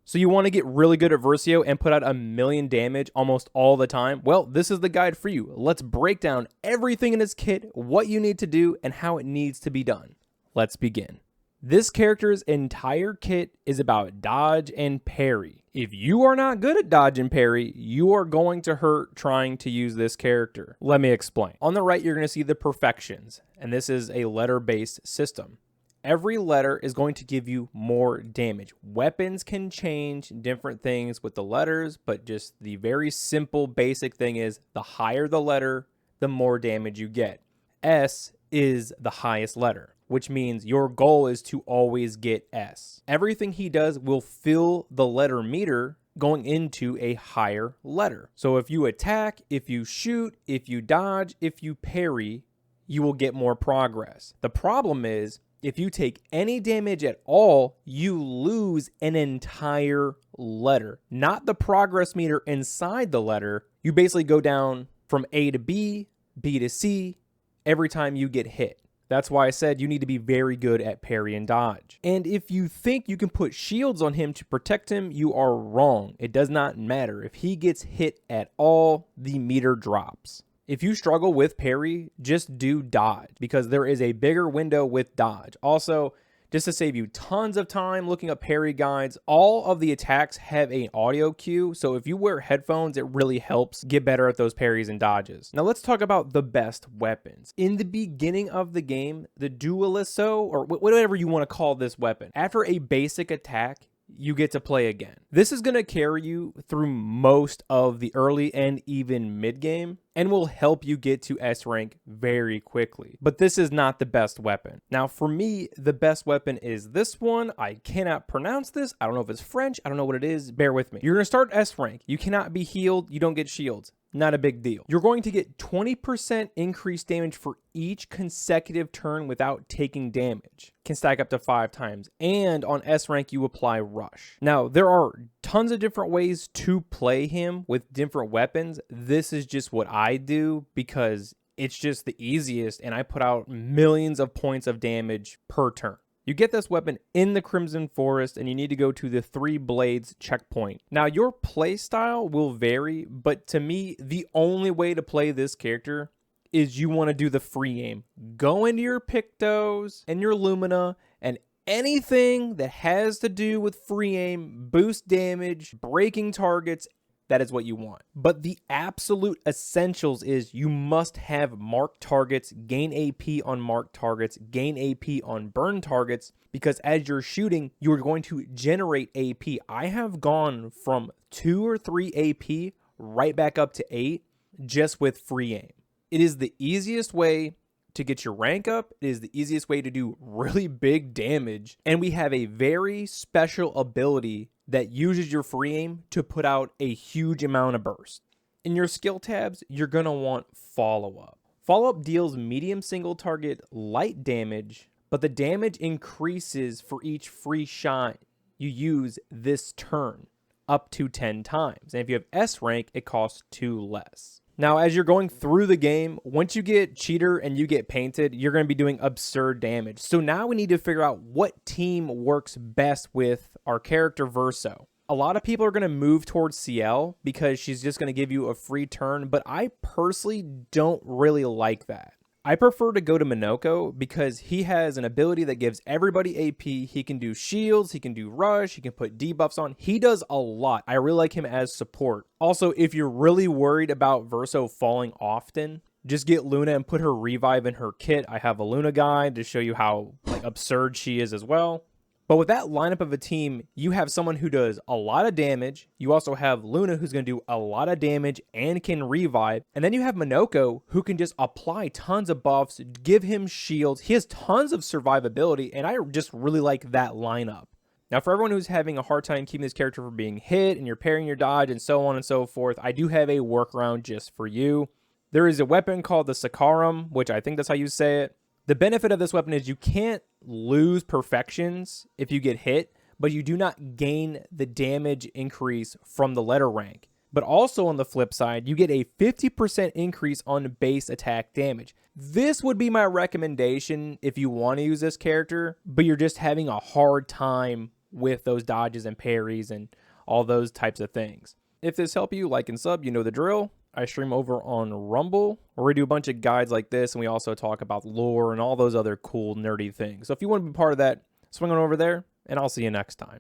So you want to get really good at Versio and put out 1,000,000 damage almost all the time? Well, this is the guide for you. Let's break down everything in this kit, what you need to do, and how it needs to be done. Let's begin. This character's entire kit is about dodge and parry. If you are not good at dodge and parry, you are going to hurt trying to use this character. Let me explain. On the right, you're going to see the perfections, and this is a letter-based system. Every letter is going to give you more damage. Weapons can change different things with the letters, but just the very simple basic thing is the higher the letter, the more damage you get. S is the highest letter, which means your goal is to always get S. Everything he does will fill the letter meter going into a higher letter. So if you attack, if you shoot, if you dodge, if you parry, you will get more progress. The problem is, if you take any damage at all, you lose an entire letter, not the progress meter inside the letter. You basically go down from A to B, B to C every time you get hit. That's why I said you need to be very good at parry and dodge. And if you think you can put shields on him to protect him, you are wrong. It does not matter. If he gets hit at all, the meter drops. If you struggle with parry, just do dodge because there is a bigger window with dodge. Also, just to save you tons of time looking up parry guides, all of the attacks have an audio cue. So if you wear headphones, it really helps get better at those parries and dodges. Now let's talk about the best weapons. In the beginning of the game, the Dueliso, or whatever you want to call this weapon, after a basic attack, you get to play again. This is going to carry you through most of the early and even mid game and will help you get to S rank very quickly. But this is not the best weapon. Now for me, the best weapon is this one. I cannot pronounce this. I don't know if it's French. I don't know what it is. Bear with me. You're going to start S rank. You cannot be healed. You don't get shields. Not a big deal. You're going to get 20% increased damage for each consecutive turn without taking damage. Can stack up to 5 times. And on S rank, you apply rush. Now, there are tons of different ways to play him with different weapons. This is just what I do because it's just the easiest and I put out millions of points of damage per turn. You get this weapon in the Crimson Forest and you need to go to the 3 Blades checkpoint. Now your playstyle will vary, but to me, the only way to play this character is you want to do the free aim. Go into your Pictos and your Lumina and anything that has to do with free aim, boost damage, breaking targets, that is what you want. But the absolute essentials is you must have marked targets, gain AP on marked targets, gain AP on burn targets, because as you're shooting, you're going to generate AP. I have gone from 2 or 3 AP right back up to 8 just with free aim. It is the easiest way to get your rank up. It is the easiest way to do really big damage. And we have a very special ability that uses your free aim to put out a huge amount of burst. In your skill tabs, you're going to want follow-up. Follow-up deals medium single target light damage, but the damage increases for each free shot you use this turn, up to 10 times. And if you have S rank, it costs 2 less. Now, as you're going through the game, once you get cheater and you get painted, you're going to be doing absurd damage. So now we need to figure out what team works best with our character Verso. A lot of people are going to move towards CL because she's just going to give you a free turn, but I personally don't really like that. I prefer to go to Minoko because he has an ability that gives everybody AP. He can do shields, he can do rush, he can put debuffs on. He does a lot. I really like him as support. Also, if you're really worried about Verso falling often, just get Luna and put her revive in her kit. I have a Luna guide to show you how absurd she is as well. But with that lineup of a team, you have someone who does a lot of damage. You also have Luna who's going to do a lot of damage and can revive. And then you have Minoko who can just apply tons of buffs, give him shields. He has tons of survivability, and I just really like that lineup. Now, for everyone who's having a hard time keeping this character from being hit and you're parrying your dodge and so on and so forth, I do have a workaround just for you. There is a weapon called the Sakaram, which I think that's how you say it. The benefit of this weapon is you can't lose perfections if you get hit, but you do not gain the damage increase from the letter rank. But also on the flip side, you get a 50% increase on base attack damage. This would be my recommendation if you want to use this character, but you're just having a hard time with those dodges and parries and all those types of things. If this helped you, like and sub, you know the drill. I stream over on Rumble, where we do a bunch of guides like this, and we also talk about lore and all those other cool nerdy things. So if you want to be part of that, swing on over there, and I'll see you next time.